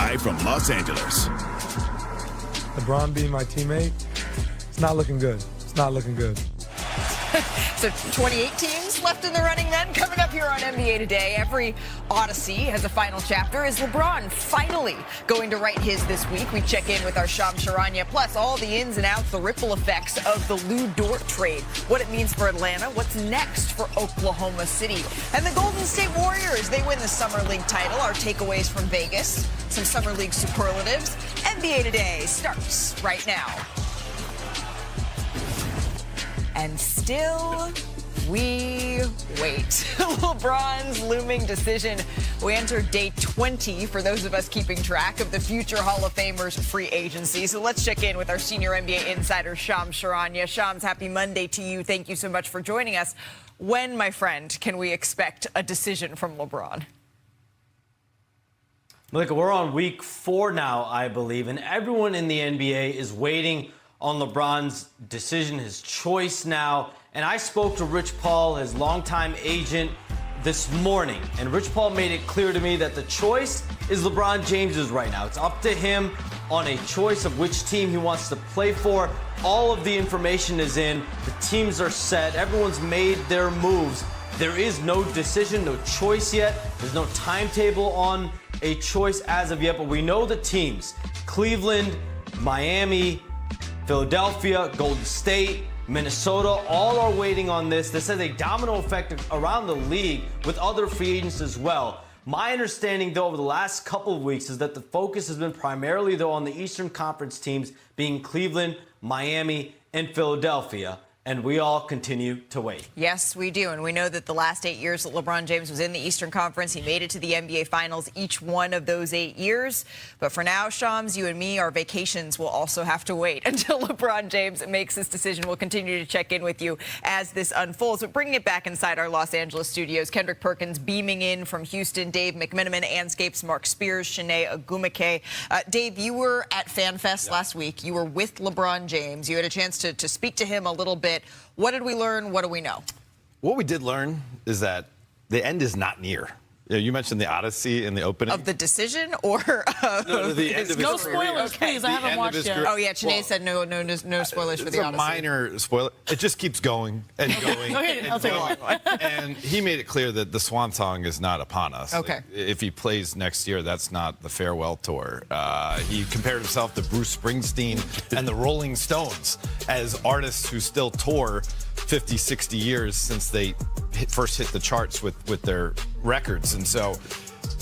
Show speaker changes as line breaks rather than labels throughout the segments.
live from Los Angeles.
LeBron being my teammate, it's not looking good. It's not looking good.
So 28 teams left in the running then. Coming up here on NBA Today, every Odyssey has a final chapter. Is LeBron finally going to write his this week? We check in with our Shams Charania, plus all the ins and outs, the ripple effects of the Luguentz Dort trade, what it means for Atlanta, what's next for Oklahoma City. And the Golden State Warriors, they win the Summer League title. Our takeaways from Vegas, some Summer League superlatives. NBA Today starts right now. And still, we wait. LeBron's looming decision. We enter day 20 for those of us keeping track of the future Hall of Famers free agency. So let's check in with our senior NBA insider, Shams Charania. Shams, happy Monday to you. Thank you so much for joining us. When, my friend, can we expect a decision from LeBron?
Look, we're on week 4 now, I believe, and everyone in the NBA is waiting on LeBron's decision, his choice now. And I spoke to Rich Paul, his longtime agent, this morning. And Rich Paul made it clear to me that the choice is LeBron James's right now. It's up to him on a choice of which team he wants to play for. All of the information is in. The teams are set. Everyone's made their moves. There is no decision, no choice yet. There's no timetable on a choice as of yet. But we know the teams: Cleveland, Miami, Philadelphia, Golden State, Minnesota, all are waiting on this. This has a domino effect around the league with other free agents as well. My understanding, though, over the last couple of weeks is that the focus has been primarily, though, on the Eastern Conference teams being Cleveland, Miami, and Philadelphia. And we all continue to wait.
Yes, we do. And we know that the last 8 years that LeBron James was in the Eastern Conference, he made it to the NBA Finals each one of those 8 years. But for now, Shams, you and me, our vacations will also have to wait until LeBron James makes this decision. We'll continue to check in with you as this unfolds. But bringing it back inside our Los Angeles studios, Kendrick Perkins beaming in from Houston, Dave McMenamin, Anscapes, Mark Spears, Shanae Agumake. Dave, you were at FanFest last week. You were with LeBron James. You had a chance to speak to him a little bit. What did we learn? What do we know?
What we did learn is that the end is not near. You mentioned the Odyssey in the opening.
Of the decision or
no, the end of
no
his
spoilers,
career.
please. I haven't watched yet.
Oh, yeah. Sinead said no spoilers for the Odyssey.
It's a minor spoiler. It just keeps going and going.
Go ahead. I'll take it.
And he made it clear that the swan song is not upon us.
Okay.
If he plays next year, that's not the farewell tour. He compared himself to Bruce Springsteen and the Rolling Stones as artists who still tour 50, 60 years since they first hit the charts with their records. And so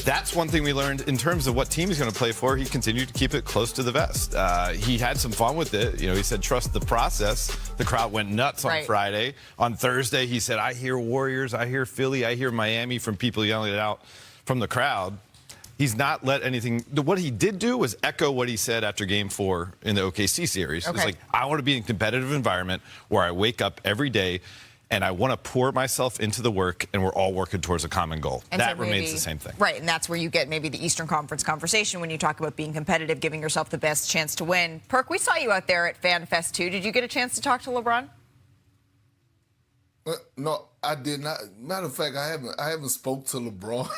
that's one thing we learned in terms of what team he's going to play for. He continued to keep it close to the vest. He had some fun with it. You know, he said, trust the process. The crowd went nuts on Friday. On Thursday, he said, I hear Warriors, I hear Philly, I hear Miami from people yelling it out from the crowd. He's not let anything. What he did do was echo what he said after Game 4 in the OKC series. It's like, I want to be in a competitive environment where I wake up every day and I want to pour myself into the work, and we're all working towards a common goal. And that remains the same thing.
Right, and that's where you get maybe the Eastern Conference conversation when you talk about being competitive, giving yourself the best chance to win. Perk, we saw you out there at FanFest too. Did you get a chance to talk to LeBron?
No, I did not. Matter of fact, I haven't spoke to LeBron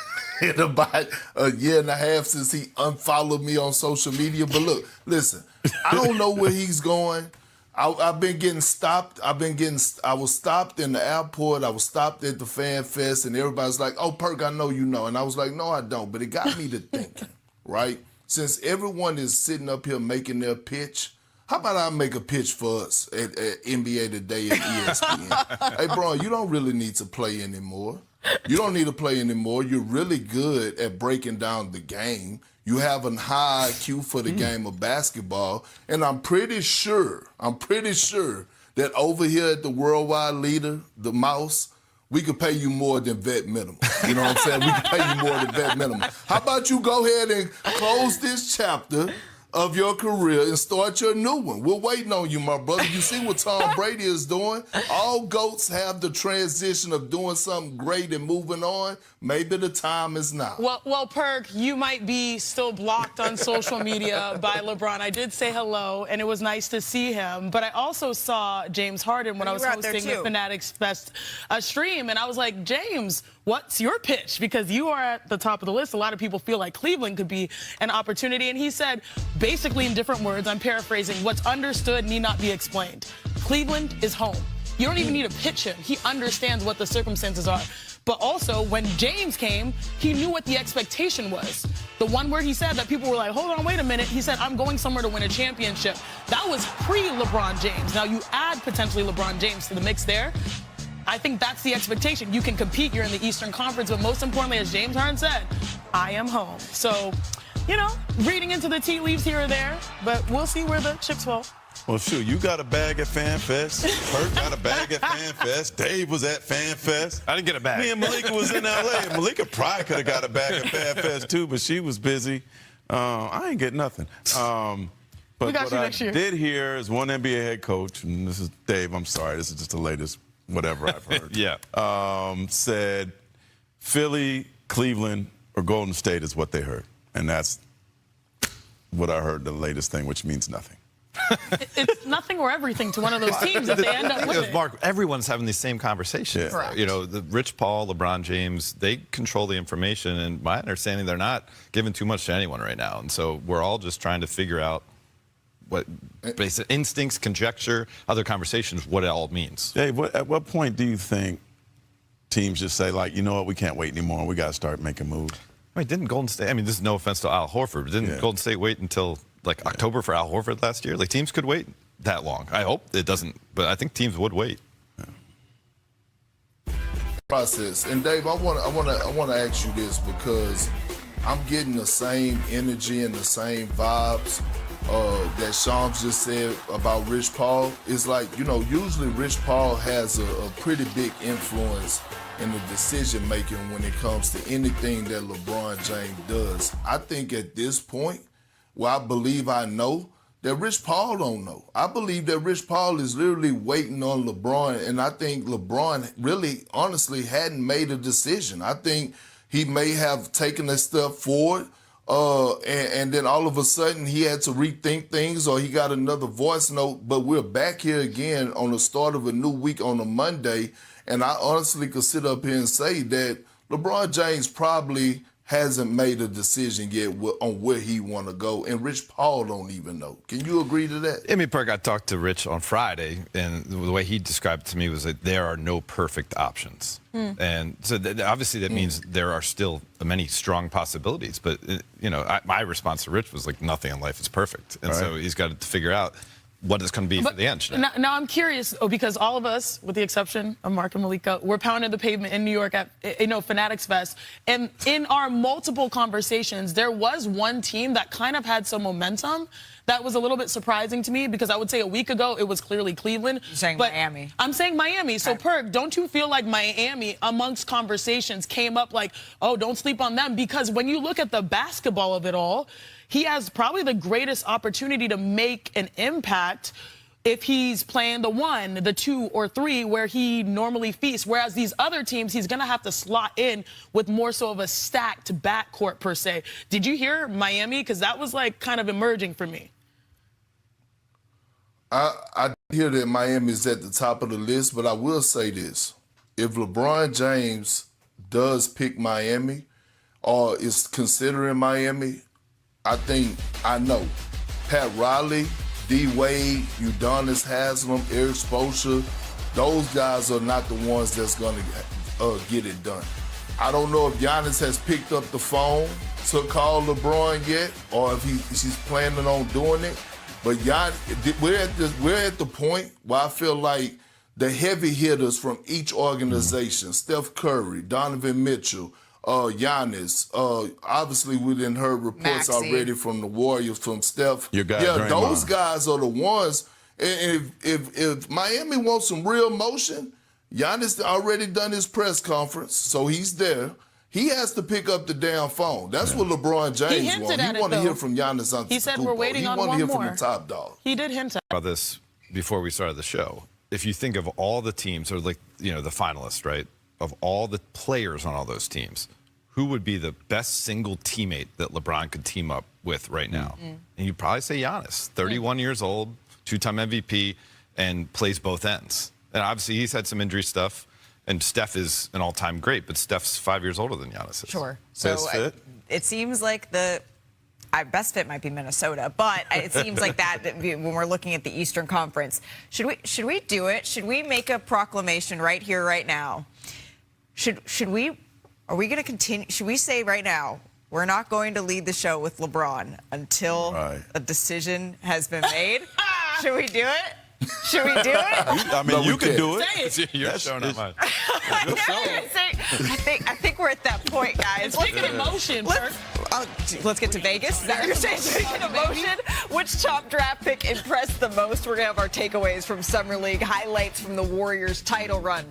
in about a year and a half since he unfollowed me on social media. But look, listen, I don't know where he's going. I've been getting stopped. I was stopped in the airport. I was stopped at the Fan Fest, and everybody's like, oh, Perk, I know you know. And I was like, no, I don't. But it got me to thinking, right? Since everyone is sitting up here making their pitch, how about I make a pitch for us at NBA Today and ESPN? Hey, bro, you don't really need to play anymore. You don't need to play anymore. You're really good at breaking down the game. You have a high IQ for the game of basketball. And I'm pretty sure that over here at the worldwide leader, the Mouse, we could pay you more than vet minimum. You know what I'm saying? We could pay you more than vet minimum. How about you go ahead and close this chapter of your career and start your new one? We're waiting on you, my brother. You see what Tom Brady is doing? All GOATs have the transition of doing something great and moving on. Maybe the time is now.
Well, Perk, you might be still blocked on social media by LeBron. I did say hello, and it was nice to see him. But I also saw James Harden when I was hosting the Fanatics Fest stream, and I was like, James, what's your pitch? Because you are at the top of the list. A lot of people feel like Cleveland could be an opportunity. And he said, basically in different words, I'm paraphrasing, what's understood need not be explained. Cleveland is home. You don't even need to pitch him. He understands what the circumstances are. But also, when James came, he knew what the expectation was. The one word he said that people were like, hold on, wait a minute. He said, I'm going somewhere to win a championship. That was pre-LeBron James. Now, you add potentially LeBron James to the mix there. I think that's the expectation. You can compete. You're in the Eastern Conference. But most importantly, as James Harden said, I am home. So, you know, reading into the tea leaves here or there. But we'll see where the chips fall.
Well, shoot, you got a bag at FanFest. Kurt got a bag at FanFest. Dave was at FanFest.
I didn't get a bag.
Me and Malika was in L.A. Malika probably could have got a bag at FanFest, too, but she was busy. I ain't get nothing. But what I did hear is one NBA head coach, and this is Dave, I'm sorry, this is just the latest whatever I've heard.
Yeah.
Said Philly, Cleveland, or Golden State is what they heard. And that's what I heard, the latest thing, which means nothing.
It's nothing or everything to one of those teams if they end up with it.
Mark, everyone's having these same conversations.
Yeah.
You know, the Rich Paul, LeBron James, they control the information, and my understanding, they're not giving too much to anyone right now. And so we're all just trying to figure out what basic instincts, conjecture, other conversations, what it all means.
Dave, at what point do you think teams just say, like, you know what, we can't wait anymore, we got to start making moves?
I mean, didn't Golden State, I mean, this is no offense to Al Horford, but didn't Golden State wait until like October for Al Horford last year? Like, teams could wait that long. I hope it doesn't, but I think teams would wait.
Process. And Dave, I want to ask you this, because I'm getting the same energy and the same vibes that Shams just said about Rich Paul. It's like, you know, usually Rich Paul has a pretty big influence in the decision making when it comes to anything that LeBron James does. I think at this point, well, I believe I know that Rich Paul don't know. I believe that Rich Paul is literally waiting on LeBron, and I think LeBron really, honestly, hadn't made a decision. I think he may have taken a step forward, and then all of a sudden he had to rethink things, or he got another voice note. But we're back here again on the start of a new week on a Monday, and I honestly could sit up here and say that LeBron James probably hasn't made a decision yet on where he want to go, and Rich Paul don't even know. Can you agree to that?
I mean, Perk, I talked to Rich on Friday, and the way he described it to me was that there are no perfect options. And so obviously that means there are still many strong possibilities. But, you know, my response to Rich was like, nothing in life is perfect. And so he's got to figure out what it's going to be for the end.
Now I'm curious, because all of us, with the exception of Mark and Malika, we're pounding the pavement in New York at, you know, Fanatics Fest. And in our multiple conversations, there was one team that kind of had some momentum that was a little bit surprising to me, because I would say a week ago it was clearly Cleveland.
You're saying Miami.
I'm saying Miami. So, Perk, don't you feel like Miami, amongst conversations, came up like, oh, don't sleep on them? Because when you look at the basketball of it all, he has probably the greatest opportunity to make an impact if he's playing the 1, the 2, or 3 where he normally feasts. Whereas these other teams, he's going to have to slot in with more so of a stacked backcourt, per se. Did you hear Miami? Because that was, like, kind of emerging for me.
I hear that Miami is at the top of the list, but I will say this. If LeBron James does pick Miami or is considering Miami, I know Pat Riley, D-Wade, Udonis Haslem, Eric Spoelstra, those guys are not the ones that's going to get it done. I don't know if Giannis has picked up the phone to call LeBron yet, or if he's planning on doing it. But we're at the point where I feel like the heavy hitters from each organization, Steph Curry, Donovan Mitchell, Giannis, obviously we didn't heard reports already from the Warriors, from Steph. Those guys are the ones. And if Miami wants some real motion, Giannis already done his press conference, so he's there. He has to pick up the damn phone. That's what LeBron James wants. He want to hear from Giannis Antetokounmpo.
He said we're waiting on one more.
He want to hear from the top dog.
He did hint at
about this before we started the show. If you think of all the teams, or like, you know, the finalists, right, of all the players on all those teams, who would be the best single teammate that LeBron could team up with right now? And you'd probably say Giannis, 31 years old, 2-time MVP, and plays both ends. And obviously he's had some injury stuff. And Steph is an all-time great, but Steph's 5 years older than Giannis is.
Sure. So
Best fit?
It seems like the best fit might be Minnesota, but it seems like that when we're looking at the Eastern Conference. Should we do it? Should we make a proclamation right here, right now? Are we going to continue? Should we say right now, we're not going to lead the show with LeBron until a decision has been made? Should we do it? Should we do it?
I mean, you can do it.
Say it.
Your show, not mine.
I think we're at that point, guys.
Let's get emotion, Perk.
Let's get to Vegas. Is that what you're saying? Speaking of motion, which top draft pick impressed the most? We're going to have our takeaways from Summer League, highlights from the Warriors title run.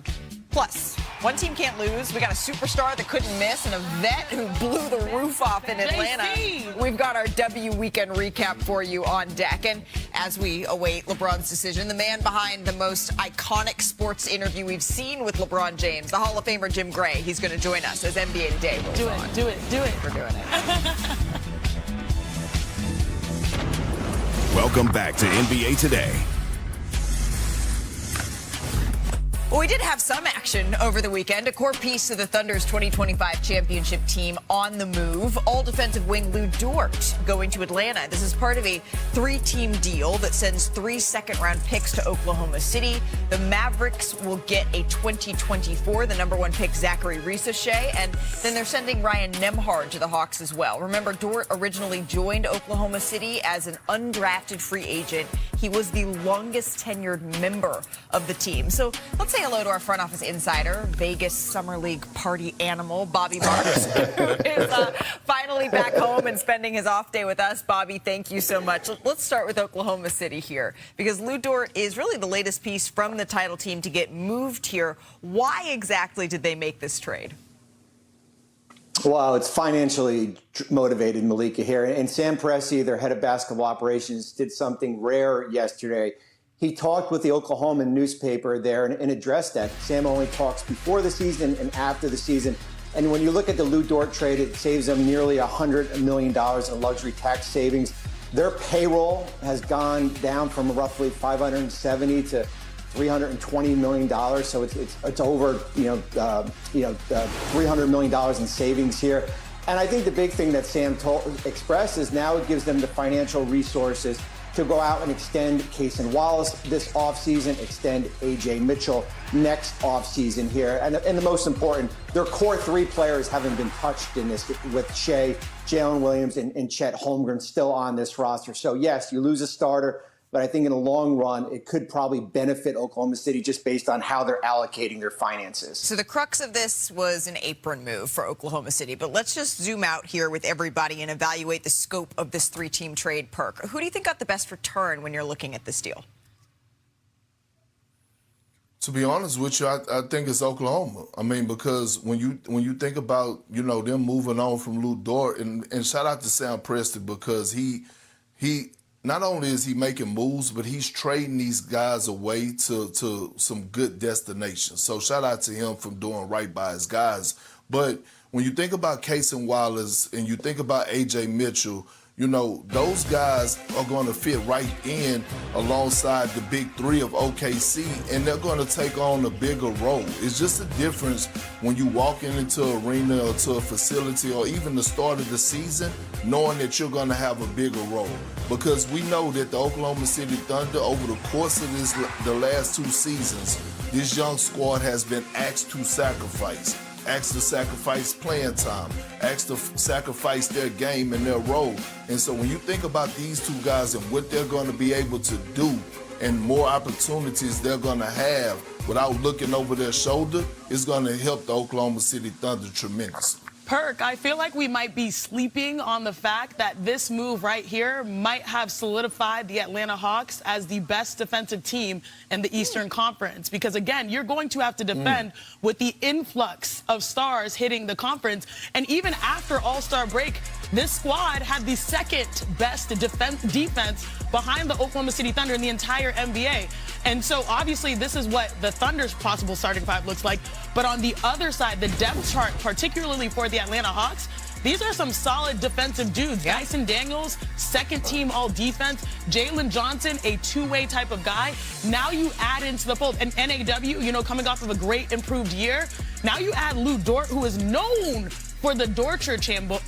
Plus, one team can't lose. We got a superstar that couldn't miss and a vet who blew the roof off in Atlanta.
JC.
We've got our W weekend recap for you on deck. And as we await LeBron's decision, the man behind the most iconic sports interview we've seen with LeBron James, the Hall of Famer Jim Gray, he's going to join us as NBA Today rolls on.
Do it.
We're doing it.
Welcome back to NBA Today.
Well, we did have some action over the weekend. A core piece of the Thunder's 2025 championship team on the move. All defensive wing Lu Dort going to Atlanta. This is part of a 3-team deal that sends 3 second-round picks to Oklahoma City. The Mavericks will get a 2024, the number 1 pick, Zachary Risachet. And then they're sending Ryan Nembhard to the Hawks as well. Remember, Dort originally joined Oklahoma City as an undrafted free agent. He was the longest tenured member of the team. So let's say hello to our front office insider, Vegas Summer League party animal, Bobby Marks, who is finally back home and spending his off day with us. Bobby, thank you so much. Let's start with Oklahoma City here, because Lu Dort is really the latest piece from the title team to get moved here. Why exactly did they make this trade?
Well, it's financially motivated, Malika here. And Sam Presti, their head of basketball operations, did something rare yesterday. He talked with the Oklahoma newspaper there and addressed that. Sam only talks before the season and after the season. And when you look at the Lu Dort trade, it saves them nearly $100 million in luxury tax savings. Their payroll has gone down from roughly $570 to $320 million. So it's over $300 million in savings here. And I think the big thing that Sam expressed is now it gives them the financial resources to go out and extend Cason Wallace this offseason, extend A.J. Mitchell next offseason here. And the most important, their core 3 players haven't been touched in this, with Shea, Jalen Williams, and Chet Holmgren still on this roster. So, yes, you lose a starter, but I think in the long run, it could probably benefit Oklahoma City just based on how they're allocating their finances.
So the crux of this was an apron move for Oklahoma City. But let's just zoom out here with everybody and evaluate the scope of this 3-team trade, Perk. Who do you think got the best return when you're looking at this deal?
To be honest with you, I think it's Oklahoma. I mean, because when you think about, them moving on from Lu Dort, and shout out to Sam Presti, because he not only is he making moves, but he's trading these guys away to some good destinations. So shout out to him for doing right by his guys. But when you think about Cason Wallace and you think about A.J. Mitchell, those guys are going to fit right in alongside the big 3 of OKC, and they're going to take on a bigger role. It's just a difference when you walk into an arena or to a facility or even the start of the season, knowing that you're going to have a bigger role. Because we know that the Oklahoma City Thunder, over the course of the last 2 seasons, this young squad has been asked to sacrifice. Asked to sacrifice playing time, asked to sacrifice their game and their role. And so when you think about these 2 guys and what they're going to be able to do and more opportunities they're going to have without looking over their shoulder, it's going to help the Oklahoma City Thunder tremendously.
Perk, I feel like we might be sleeping on the fact that this move right here might have solidified the Atlanta Hawks as the best defensive team in the Eastern Conference. Because, again, you're going to have to defend with the influx of stars hitting the conference. And even after All-Star break, this squad had the second best defense behind the Oklahoma City Thunder in the entire NBA. And so, obviously, this is what the Thunder's possible starting 5 looks like. But on the other side, the depth chart, particularly for the Atlanta Hawks, These are some solid defensive dudes.
Yeah.
Dyson Daniels, second-team all-defense. Jalen Johnson, a two-way type of guy. Now you add into the fold. And NAW, coming off of a great improved year. Now you add Lu Dort, who is known for the Dortcher chamber.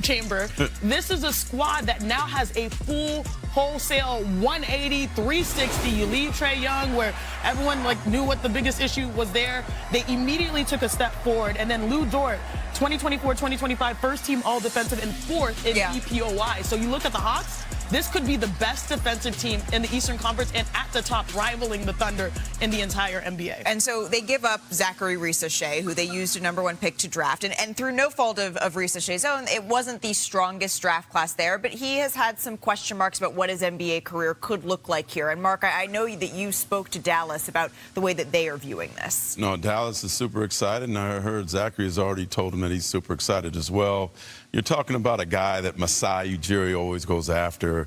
This is a squad that now has a full wholesale 180, 360. You leave Trae Young, where everyone knew what the biggest issue was there. They immediately took a step forward. And then Lu Dort, 2024-2025 first team all defensive and fourth in EPOY. So you look at the Hawks, this could be the best defensive team in the Eastern Conference and at the top, rivaling the Thunder in the entire NBA.
And so they give up Zachary Reese-Shea, who they used a #1 pick to draft. And through no fault of Reese-Shea's own, it wasn't the strongest draft class there, but he has had some question marks about what his NBA career could look like here. And Mark, I know that you spoke to Dallas about the way that they are viewing this.
No, Dallas is super excited, and I heard Zachary has already told him that he's super excited as well. You're talking about a guy that Masai Ujiri always goes after,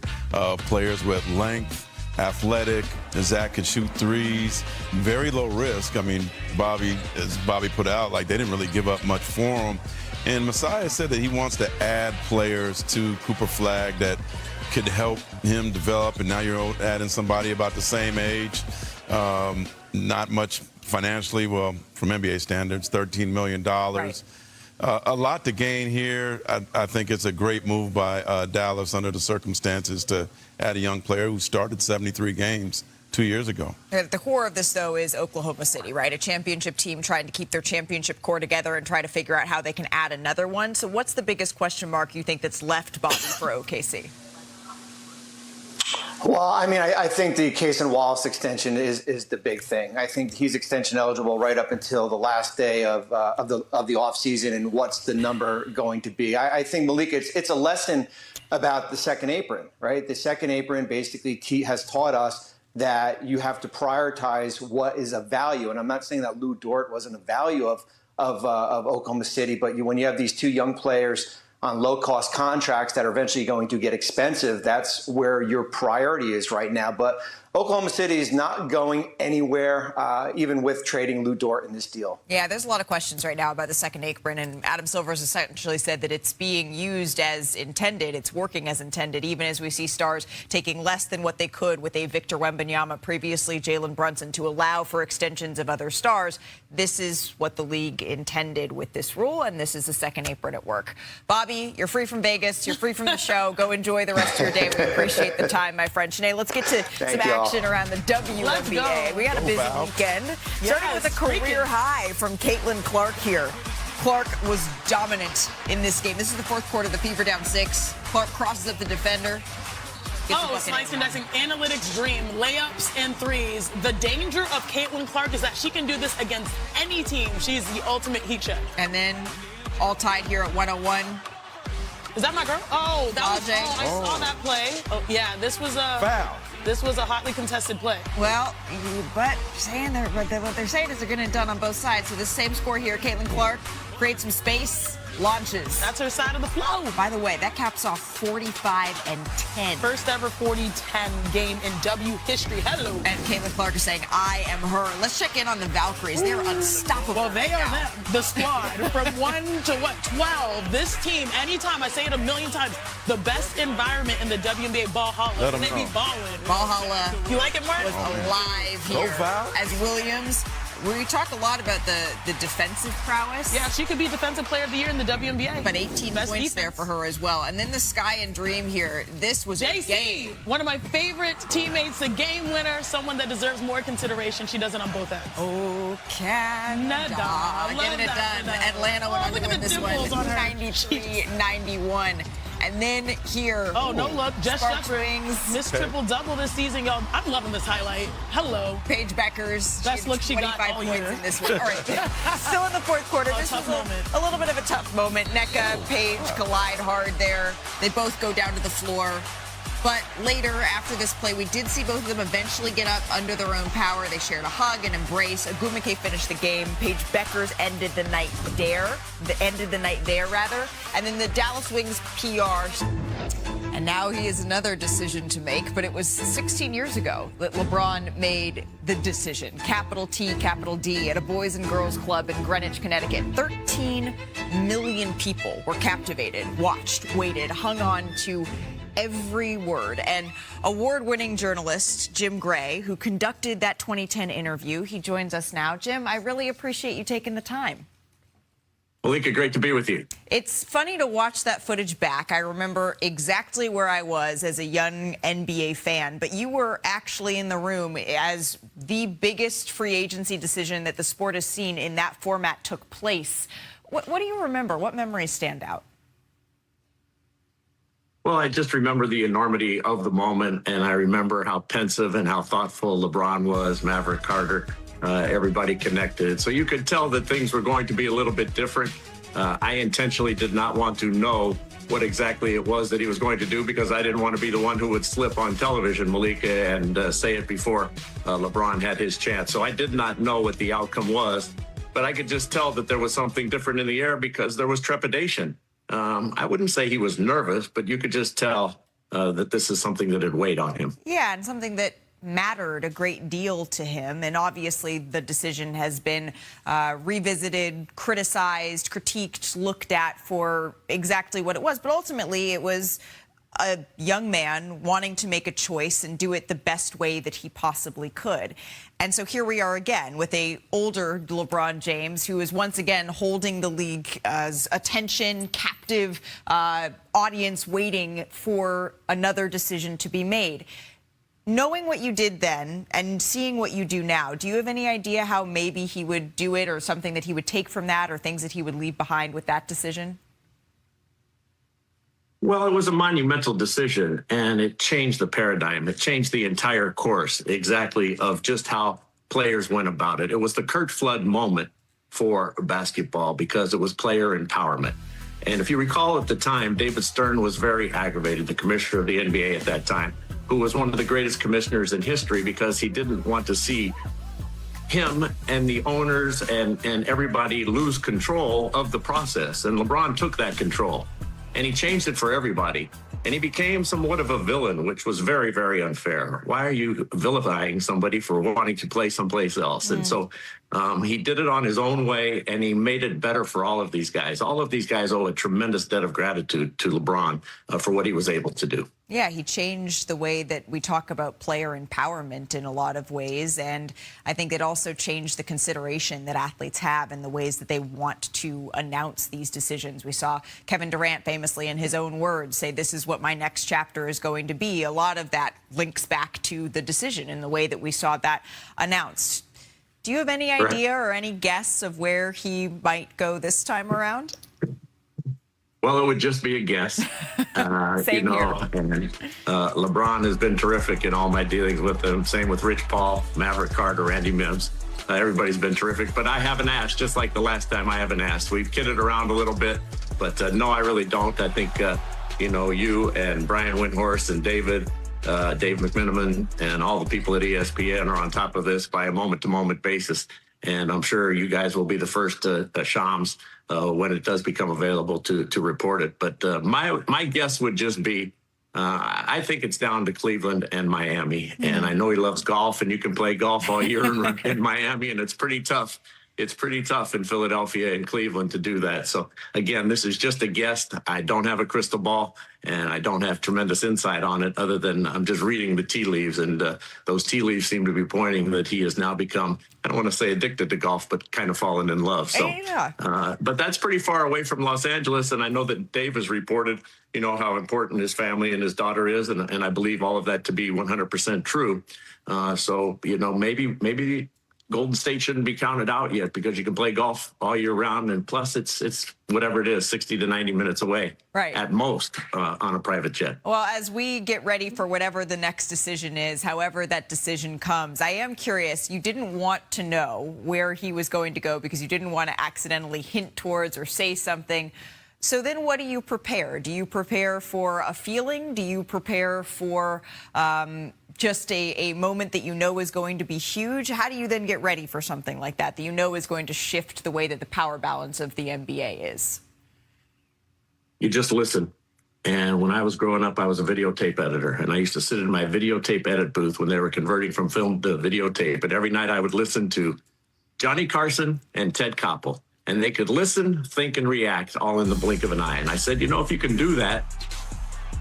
players with length, athletic. Zach can shoot threes, very low risk. I mean, as Bobby put out, they didn't really give up much for him. And Masai said that he wants to add players to Cooper Flagg that could help him develop, and now you're adding somebody about the same age. Not much financially, well, from NBA standards, $13 million.
Right.
A lot to gain here. I think it's a great move by Dallas under the circumstances to add a young player who started 73 games 2 years ago.
At the core of this, though, is Oklahoma City, right? A championship team trying to keep their championship core together and try to figure out how they can add another one. So what's the biggest question mark you think that's left, Bobby, for OKC?
Well, I think the Case and Wallace extension is the big thing. I think he's extension eligible right up until the last day of the offseason, and what's the number going to be. I think, Malik, it's a lesson about the second apron, right? The second apron basically has taught us that you have to prioritize what is of value. And I'm not saying that Lu Dort wasn't a value of Oklahoma City, but when you have these two young players on low-cost contracts that are eventually going to get expensive, that's where your priority is right now. But Oklahoma City is not going anywhere, even with trading Lu Dort in this deal.
Yeah, there's a lot of questions right now about the second apron, and Adam Silver's essentially said that it's being used as intended. It's working as intended, even as we see stars taking less than what they could with a Victor Wembanyama, previously Jalen Brunson, to allow for extensions of other stars. This is what the league intended with this rule, and this is the second apron at work. Bobby, you're free from Vegas. You're free from the show. Go enjoy the rest of your day. We appreciate the time, my friend. Sinead, let's get to some action around the WNBA. We got a busy weekend. Starting with a career high from Caitlin Clark here. Clark was dominant in this game. This is the fourth quarter. The Fever down 6. Clark crosses up the defender.
Slicing and dicing. Analytics dream. Layups and threes. The danger of Caitlin Clark is that she can do this against any team. She's the ultimate heat check.
And then all tied here at 101.
Is that my girl? Oh, that was, I saw that play. Oh, yeah, this was a
foul.
This was a hotly contested play.
Well, but what they're saying is they're getting it done on both sides. So the same score here. Caitlin Clark creates some space, launches.
That's her side of the flow.
By the way, that caps off 45-10.
First ever 40-10 game in W history. Hello.
And Caitlin Clark is saying, I am her. Let's check in on the Valkyries. They're unstoppable.
Well, they are the squad from 1 to 12. This team, anytime, I say it a million times, the best environment in the WNBA. Ball Holla. They be balling.
Ball Holla.
You like it, Mark?
Was alive here as Williams. We talk a lot about the defensive prowess.
Yeah, she could be Defensive Player of the Year in the WNBA.
But 18 points there for her as well. And then the Sky and Dream here. This was a game.
One of my favorite teammates, a game winner, someone that deserves more consideration. She does it on both ends.
Oh, Canada. Getting it done. Atlanta went on to win this one. 93-91. And then here.
Oh, no look. Just
Wings.
Miss triple-double this season, y'all. I'm loving this highlight. Hello.
Paige Beckers.
Best look she got all
25
year.
points in this one. All right. Still in the fourth quarter. This was a little bit of a tough moment. Nneka, Paige collide hard there. They both go down to the floor. But later, after this play, we did see both of them eventually get up under their own power. They shared a hug and embrace. Agumike finished the game. Paige Beckers ended the night there. And then the Dallas Wings PR. And now he has another decision to make, but it was 16 years ago that LeBron made the decision, capital T, capital D, at a Boys and Girls Club in Greenwich, Connecticut. 13 million people were captivated, watched, waited, hung on to every word. And award-winning journalist Jim Gray, who conducted that 2010 interview, he joins us now. Jim, I really appreciate you taking the time.
Malika, great to be with you.
It's funny to watch that footage back. I remember exactly where I was as a young NBA fan, but you were actually in the room as the biggest free agency decision that the sport has seen in that format took place. What do you remember? What memories stand out?
Well, I just remember the enormity of the moment, and I remember how pensive and how thoughtful LeBron was, Maverick Carter, everybody connected. So you could tell that things were going to be a little bit different. I intentionally did not want to know what exactly it was that he was going to do because I didn't want to be the one who would slip on television, Malika, and say it before LeBron had his chance. So I did not know what the outcome was, but I could just tell that there was something different in the air because there was trepidation. I wouldn't say he was nervous, but you could just tell that this is something that had weighed on him.
Yeah, and something that mattered a great deal to him. And obviously the decision has been revisited, criticized, critiqued, looked at for exactly what it was. But ultimately it was a young man wanting to make a choice and do it the best way that he possibly could. And so here we are again with a older LeBron James who is once again holding the league's attention, captive audience waiting for another decision to be made. Knowing what you did then and seeing what you do now, do you have any idea how maybe he would do it or something that he would take from that or things that he would leave behind with that decision?
Well, it was a monumental decision, and it changed the paradigm. It changed the entire course exactly of just how players went about it. It was the Curt Flood moment for basketball because it was player empowerment. And if you recall at the time, David Stern was very aggravated, the commissioner of the NBA at that time, who was one of the greatest commissioners in history because he didn't want to see him and the owners and everybody lose control of the process. And LeBron took that control. And he changed it for everybody. And he became somewhat of a villain, which was very, very unfair. Why are you vilifying somebody for wanting to play someplace else? And so he did it on his own way, and he made it better for all of these guys. All of these guys owe a tremendous debt of gratitude to LeBron for what he was able to do.
Yeah, he changed the way that we talk about player empowerment in a lot of ways. And I think it also changed the consideration that athletes have in the ways that they want to announce these decisions. We saw Kevin Durant famously, in his own words, say, "This is what my next chapter is going to be." A lot of that links back to the decision in the way that we saw that announced. Do you have any idea or any guess of where he might go this time around?
Well, it would just be a guess.
Same here.
And LeBron has been terrific in all my dealings with him. Same with Rich Paul, Maverick Carter, Randy Mims. Everybody's been terrific, but I haven't asked, just like the last time I haven't asked. We've kidded around a little bit, but no, I really don't. I think, you and Brian Windhorst and Dave McMenamin and all the people at ESPN are on top of this by a moment-to-moment basis. And I'm sure you guys will be the first Shams when it does become available to report it. But my guess would just be, I think it's down to Cleveland and Miami. And I know he loves golf, and you can play golf all year in Miami, and it's pretty tough. It's pretty tough in Philadelphia and Cleveland to do that. So, again, this is just a guess. I don't have a crystal ball, and I don't have tremendous insight on it other than I'm just reading the tea leaves. And those tea leaves seem to be pointing that he has now become, I don't want to say addicted to golf, but kind of fallen in love. So, but that's pretty far away from Los Angeles. And I know that Dave has reported, how important his family and his daughter is. And I believe all of that to be 100% true. So, maybe Golden State shouldn't be counted out yet because you can play golf all year round. And plus it's whatever it is, 60 to 90 minutes away at most on a private jet.
Well, as we get ready for whatever the next decision is, however that decision comes, I am curious. You didn't want to know where he was going to go because you didn't want to accidentally hint towards or say something. So then what do you prepare? Do you prepare for a feeling? Do you prepare for just a moment that you know is going to be huge? How do you then get ready for something like that you know is going to shift the way that the power balance of the NBA is?
You just listen. And when I was growing up, I was a videotape editor, and I used to sit in my videotape edit booth when they were converting from film to videotape. And every night I would listen to Johnny Carson and Ted Koppel, and they could listen, think, and react all in the blink of an eye. And I said, if you can do that,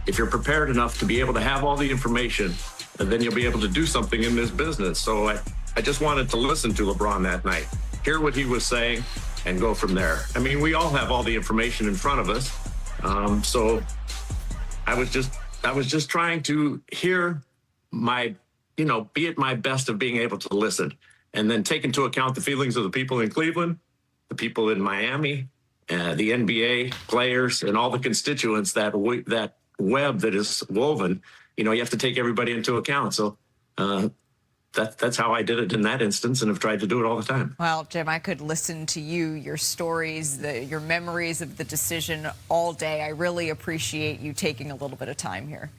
if you're prepared enough to be able to have all the information, then you'll be able to do something in this business. So I just wanted to listen to LeBron that night, hear what he was saying, and go from there. I mean, we all have all the information in front of us. So I was just trying to hear be at my best of being able to listen, and then take into account the feelings of the people in Cleveland, the people in Miami, the NBA players, and all the constituents that web that is woven. You have to take everybody into account. So that's how I did it in that instance, and have tried to do it all the time.
Well, Jim, I could listen to your stories, your memories of the decision all day. I really appreciate you taking a little bit of time here.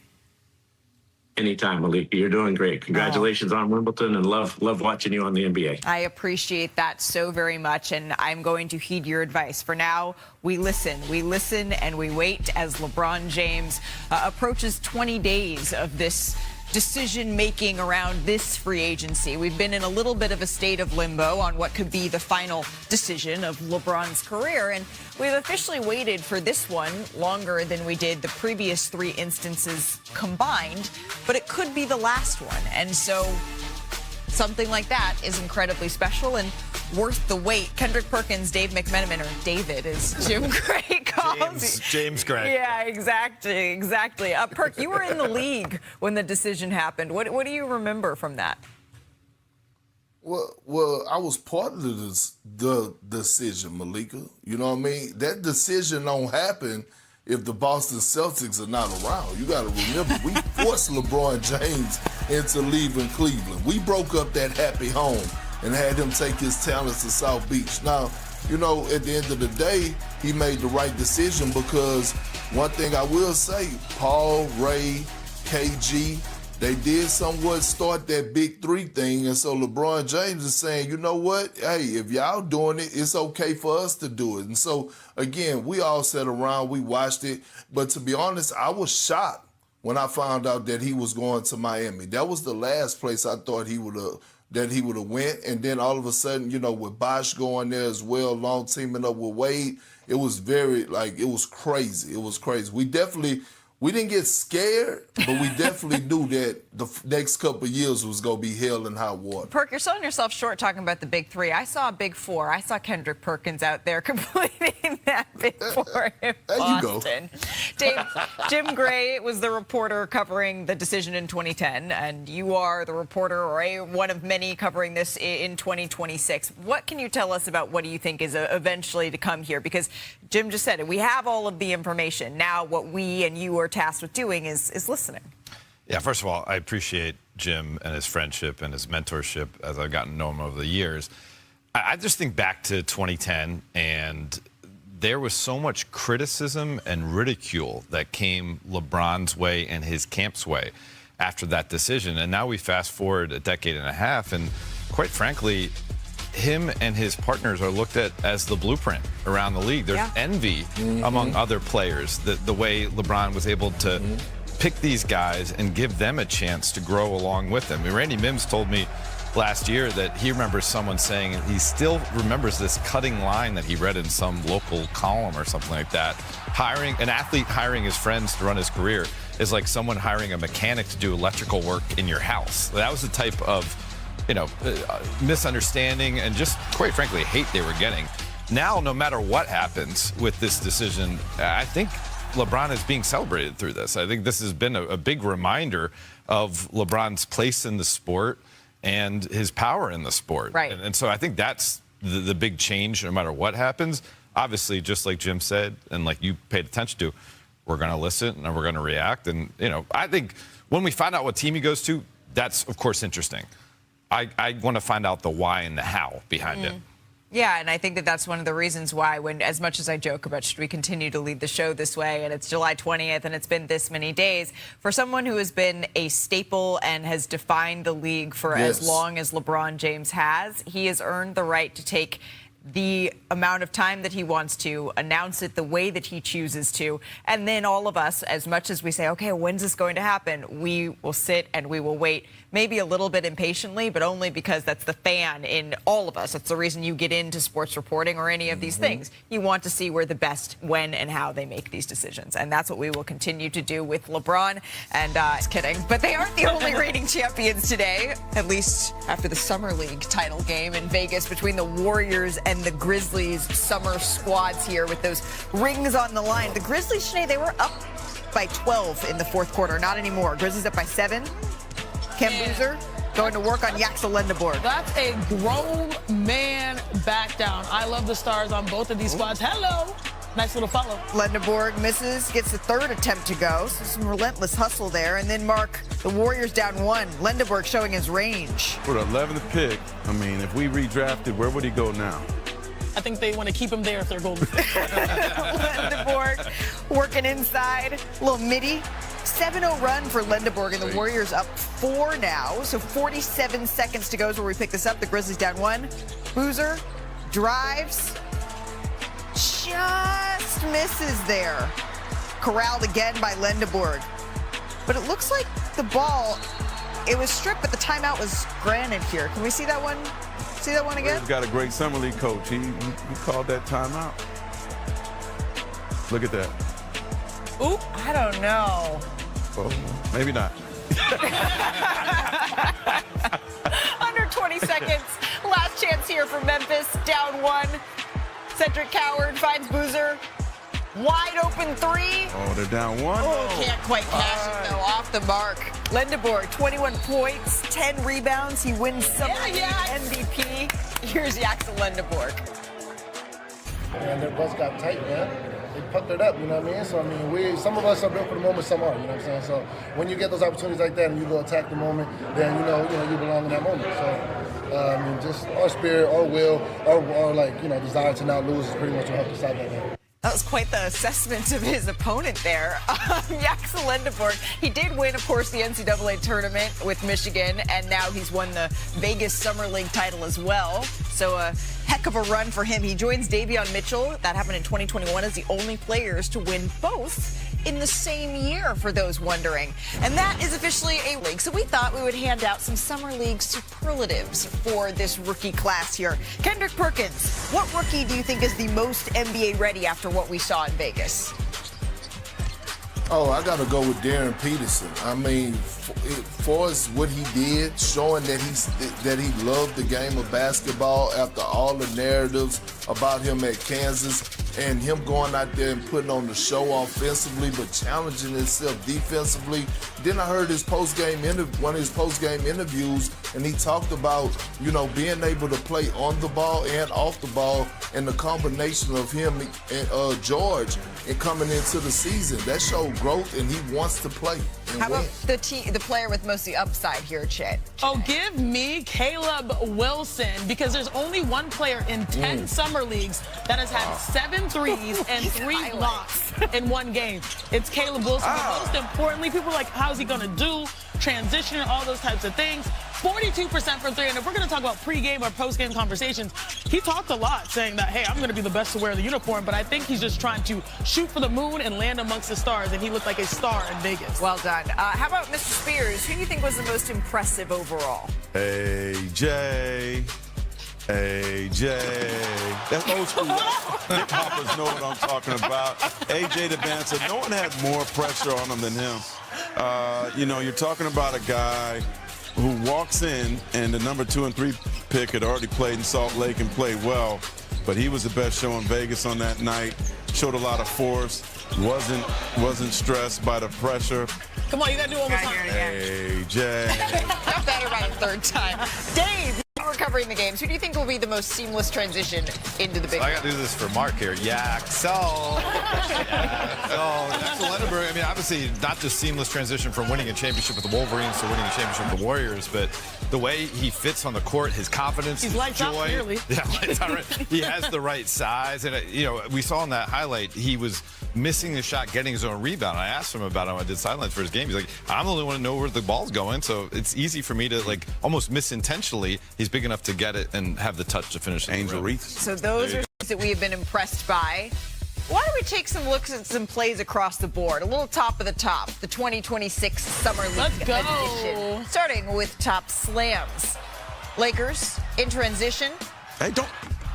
Anytime, Malika. You're doing great. Congratulations on Wimbledon, and love watching you on the NBA.
I appreciate that so very much, and I'm going to heed your advice. For now, we listen, and we wait as LeBron James approaches 20 days of this decision-making around this free agency. We've been in a little bit of a state of limbo on what could be the final decision of LeBron's career, and we've officially waited for this one longer than we did the previous 3 instances combined, but it could be the last one. And so something like that is incredibly special and worth the wait. Kendrick Perkins, Dave McMenamin, or David, as Jim Gray calls
James Gray.
Yeah, exactly. Perk, you were in the league when the decision happened. What do you remember from that?
Well, I was part of the decision, Malika. You know what I mean? That decision don't happen if the Boston Celtics are not around. You got to remember, we forced LeBron James into leaving Cleveland. We broke up that happy home and had him take his talents to South Beach. Now, at the end of the day, he made the right decision, because one thing I will say, Paul, Ray, KG, they did somewhat start that big 3 thing. And so LeBron James is saying, you know what? Hey, if y'all doing it, it's okay for us to do it. And so, again, we all sat around, we watched it. But to be honest, I was shocked when I found out that he was going to Miami. That was the last place I thought he would have went. And then all of a sudden, with Bosh going there as well, long teaming up with Wade, it was it was crazy. It was crazy. We didn't get scared, but we definitely knew that the next couple of years was going to be hell and high water.
Perk, you're selling yourself short talking about the big 3. I saw a big 4. I saw Kendrick Perkins out there completing that big 4 in Boston. Dave, Jim Gray was the reporter covering the decision in 2010, and you are the reporter, or one of many, covering this in 2026. What can you tell us about what do you think is eventually to come here? Because Jim just said it. We have all of the information. Now what we and you are tasked with doing is listening.
Yeah, first of all, I appreciate Jim and his friendship and his mentorship as I've gotten to know him over the years. I just think back to 2010, and there was so much criticism and ridicule that came LeBron's way and his camp's way after that decision. And now we fast forward a decade and a half, and quite frankly, him and his partners are looked at as the blueprint around the league. There's envy among other players, the way LeBron was able to pick these guys and give them a chance to grow along with him. I mean, Randy Mims told me last year that he remembers someone saying, and he still remembers this cutting line that he read in some local column or something like that. An athlete hiring his friends to run his career is like someone hiring a mechanic to do electrical work in your house. That was the type of misunderstanding and just, quite frankly, hate they were getting. Now, no matter what happens with this decision, I think LeBron is being celebrated through this. I think this has been a big reminder of LeBron's place in the sport and his power in the sport.
Right.
And so I think that's the big change no matter what happens. Obviously, just like Jim said and like you paid attention to, we're going to listen and we're going to react. And, I think when we find out what team he goes to, that's, of course, interesting. I want to find out the why and the how behind it.
Yeah, and I think that's one of the reasons why, when, as much as I joke about should we continue to lead the show this way, and it's July 20th and it's been this many days, for someone who has been a staple and has defined the league for as long as LeBron James has, he has earned the right to take the amount of time that he wants to, announce it the way that he chooses to, and then all of us, as much as we say, okay, when's this going to happen, we will sit and we will wait, maybe a little bit impatiently, but only because that's the fan in all of us. That's the reason you get into sports reporting or any of these things. You want to see where the best, when, and how they make these decisions, and that's what we will continue to do with LeBron. And just kidding, but they aren't the only reigning champions today, at least after the Summer League title game in Vegas between the Warriors and the Grizzlies summer squads here with those rings on the line. The Grizzlies today, they were up by 12 in the fourth quarter. Not anymore. Grizzlies up by 7. Ken Boozer going to work on Yaxel.
That's a grown man back down. I love the stars on both of these squads. Hello. Nice little follow.
Lendeborg misses, gets the third attempt to go. So some relentless hustle there. And then Mark, the Warriors down 1. Lendeborg showing his range.
For the 11th pick, I mean, if we redrafted, where would he go now?
I think they want to keep him there if they're Golden State.
Lendeborg working inside. A little midi. 7-0 run for Lendeborg, and the Warriors up 4 now. So 47 seconds to go is where we pick this up. The Grizzlies down 1. Boozer drives. Just misses there. Corralled again by Lendeborg. But it looks like the ball, it was stripped, but the timeout was granted here. Can we see that one? See that one again?
He's got a great summer league coach. He called that timeout. Look at that.
Oop, I don't know.
Oh, maybe not.
Under 20 seconds. Last chance here for Memphis. Down 1. Cedric Coward finds Boozer. Wide open 3.
Oh, they're down 1.
Oh, can't quite cash it, though. Off the mark. Lendeborg, 21 points, 10 rebounds. He wins Summer League MVP. Here's Yaxel Lendeborg.
And their butts got tight, man. They puckered up, you know what I mean? So, I mean, some of us are built for the moment, some aren't, you know what I'm saying? So, when you get those opportunities like that and you go attack the moment, then you know you belong in that moment. So, I mean, just our spirit, our will, our like, desire to not lose is pretty much what helped us out that day.
That was quite the assessment of his opponent there. Yaxel Lendeborg, he did win, of course, the NCAA tournament with Michigan, and now he's won the Vegas Summer League title as well. So a heck of a run for him. He joins Davion Mitchell. That happened in 2021 as the only players to win both in the same year, for those wondering. And that is officially a league. So we thought we would hand out some Summer League superlatives for this rookie class here. Kendrick Perkins, what rookie do you think is the most NBA ready after what we saw in Vegas?
Oh, I got to go with Darren Peterson. I mean, for us, what he did, showing that he loved the game of basketball after all the narratives about him at Kansas, and him going out there and putting on the show offensively, but challenging himself defensively. Then I heard his one of his post-game interviews, and he talked about, being able to play on the ball and off the ball, and the combination of him and George and coming into the season. That showed growth, and he wants to play.
How about the player with most of the upside here, Chet?
Oh, give me Caleb Wilson, because there's only one player in 10 summer leagues that has had 7 threes and 3 blocks in one game. It's Caleb Wilson. But most importantly, people are like, how's he going to do? Transition, all those types of things. 42% from 3. And if we're going to talk about pregame or postgame conversations, he talked a lot saying that, hey, I'm going to be the best to wear the uniform. But I think he's just trying to shoot for the moon and land amongst the stars. And he looked like a star in Vegas.
Well done. How about Mr. Spears? Who do you think was the most impressive overall?
AJ. That's old school. Hip hoppers know what I'm talking about. AJ the Dancer. No one had more pressure on him than him. You're talking about a guy who walks in, and the number 2 and 3 pick had already played in Salt Lake and played well, but he was the best show in Vegas on that night. Showed a lot of force. Wasn't stressed by the pressure.
Come on, you gotta do it one more time.
AJ.
Not better by the 3rd time. Dave, we're covering the games. Who do you think will be the most seamless transition into the big
I got to do this for Mark here. Yaxel Lendeborg. I mean, obviously, not just seamless transition from winning a championship with the Wolverines to winning a championship with the Warriors, but the way he fits on the court, his confidence,
He's
his
lights
joy.
out, clearly.
Yeah, lights out, right? He has the right size. And, we saw in that highlight, he was missing the shot, getting his own rebound. I asked him about it when I did sidelines for his game. He's like, I'm the only one to know where the ball's going, so it's easy for me to, almost miss intentionally. He's big enough enough to get it and have the touch to finish.
Angel Reese.
So those are things that we have been impressed by. Why don't we take some looks at some plays across the board? A little top of the top, the 2026 Summer League
Let's go.
edition. Starting with top slams. Lakers in transition.
Hey, don't.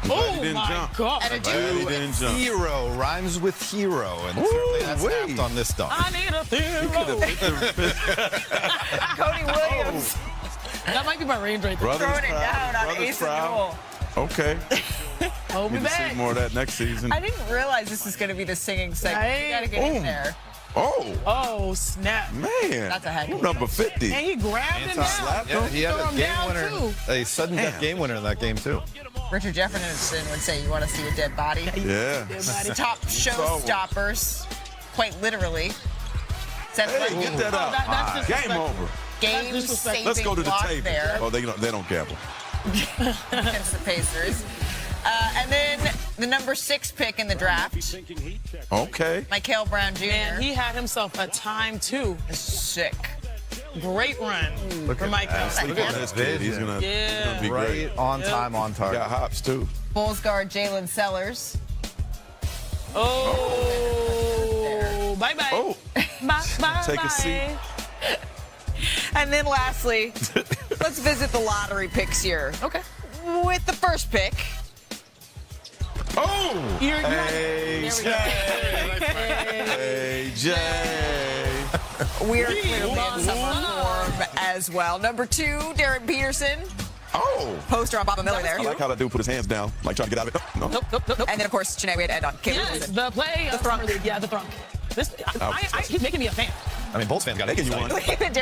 Oh,
He didn't
my
jump.
God.
And a
Glad he
dude.
didn't jump.
Hero rhymes with hero, and certainly that's snapped on this dunk.
I need a hero.
Cody Williams
That might be my range right there.
Brothers
throwing it
proud.
down on
Brothers
Ace
proud.
and
Okay.
Hold me
Need to see
back.
more of that next season.
I didn't realize this was going to be the singing segment. You got to get in there.
Oh,
Oh, snap.
man.
That's a heck of a
Number 50.
And he grabbed him down.
slapped
Yeah,
him.
he had
Throw
a
him
game
down,
winner,
too.
a sudden death game winner in that game too.
Richard Jefferson would say, you want to see a dead body?
Yeah.
Top showstoppers, quite literally.
Hey, get that out.
That's
Game over.
Game
disrespectful.
saving
Let's go to the
block
table.
there
Oh, they don't gamble.
against the Pacers. And then the number 6 pick in the draft,
Okay.
Michael Brown Jr.
Man, he had himself a time, too.
Sick.
Great run for Mike.
Sleep on this kid. He's gonna be great.
Right on time, on target.
Got hops too.
Bulls guard Jalen Sellers.
Oh, bye-bye.
Oh,
Bye-bye.
take a seat.
And then lastly, let's visit the lottery picks here.
Okay.
With the first pick,
Oh!
You're
Hey,
there we go.
Hey, Jay.
we're clearly in summer form as well. Number 2, Derek Peterson.
Oh!
Poster on Bobby Miller there.
I like how that dude put his hands down, like trying to get out of it. No.
Nope.
And then, of course, Janae, we had to end on Kim
Yes,
Richardson.
the play.
The thrunk.
Yeah, the thrunk. This, he's making me a fan.
I mean, Bulls fans got
Making you
excited.
one.
Derek